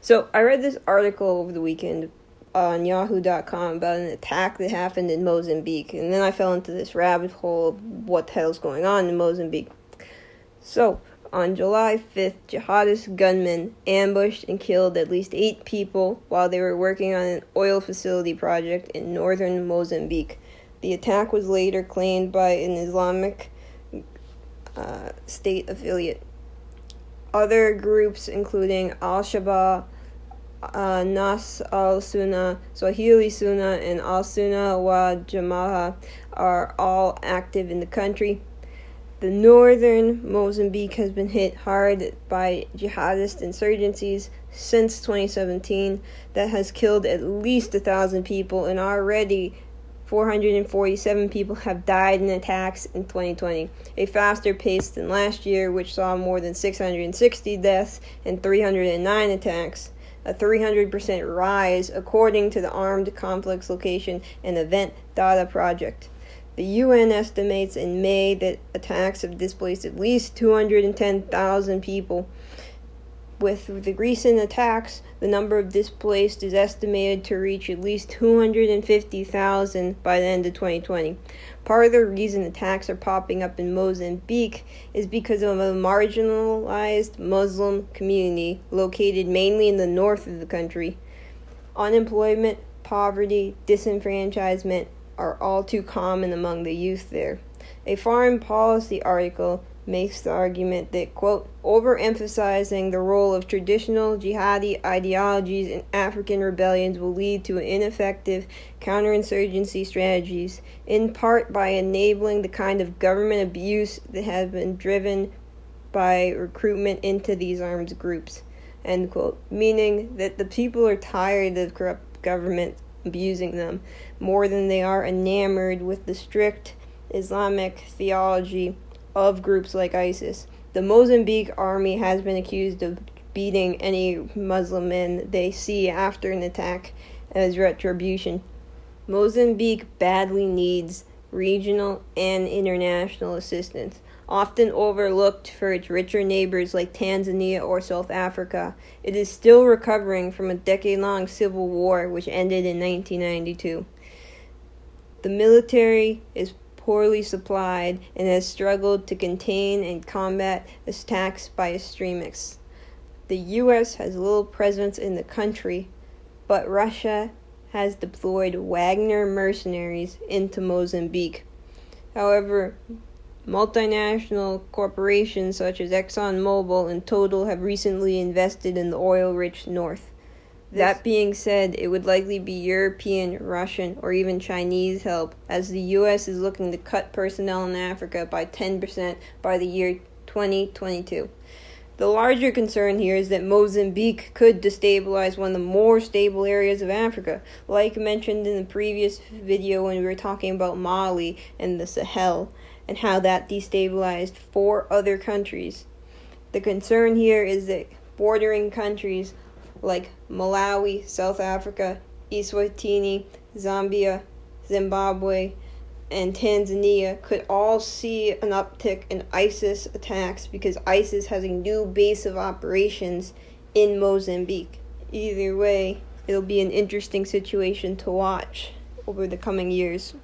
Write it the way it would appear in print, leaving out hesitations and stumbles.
So I read this article over the weekend on yahoo.com about an attack that happened in Mozambique, and then I fell into this rabbit hole of what the hell's going on in Mozambique. So, on July 5th, jihadist gunmen ambushed and killed at least 8 people while they were working on an oil facility project in northern Mozambique. The attack was later claimed by an Islamic State affiliate. Other groups, including Al-Shabaab, Nas al-Sunnah, Swahili Sunnah, and Al-Sunnah wa Jama'ah, are all active in the country. The northern Mozambique has been hit hard by jihadist insurgencies since 2017 that has killed at least 1,000 people, and already 447 people have died in attacks in 2020, a faster pace than last year, which saw more than 660 deaths and 309 attacks, a 300% rise according to the Armed Conflicts Location and Event Data Project. The UN estimates in May that attacks have displaced at least 210,000 people. With the recent attacks, the number of displaced is estimated to reach at least 250,000 by the end of 2020. Part of the reason attacks are popping up in Mozambique is because of a marginalized Muslim community located mainly in the north of the country. Unemployment, poverty, disenfranchisement are all too common among the youth there. A foreign policy article makes the argument that, quote, overemphasizing the role of traditional jihadi ideologies in African rebellions will lead to ineffective counterinsurgency strategies, in part by enabling the kind of government abuse that has been driven by recruitment into these armed groups, end quote, meaning that the people are tired of corrupt government abusing them more than they are enamored with the strict Islamic theology of groups like ISIS. The Mozambique army has been accused of beating any Muslim men they see after an attack as retribution. Mozambique badly needs regional and international assistance, often overlooked for its richer neighbors like Tanzania or South Africa. It is still recovering from a decade-long civil war which ended in 1992. The military is poorly supplied and has struggled to contain and combat attacks by extremists. The U.S. has little presence in the country, but Russia has deployed Wagner mercenaries into Mozambique. However, multinational corporations such as ExxonMobil and Total have recently invested in the oil-rich north. That being said, it would likely be European, Russian, or even Chinese help, as the U.S. is looking to cut personnel in Africa by 10% by the year 2022. The larger concern here is that Mozambique could destabilize one of the more stable areas of Africa, like mentioned in the previous video when we were talking about Mali and the Sahel, and how that destabilized 4 other countries. The concern here is that bordering countries like Malawi, South Africa, Eswatini, Zambia, Zimbabwe, and Tanzania could all see an uptick in ISIS attacks because ISIS has a new base of operations in Mozambique. Either way, it'll be an interesting situation to watch over the coming years.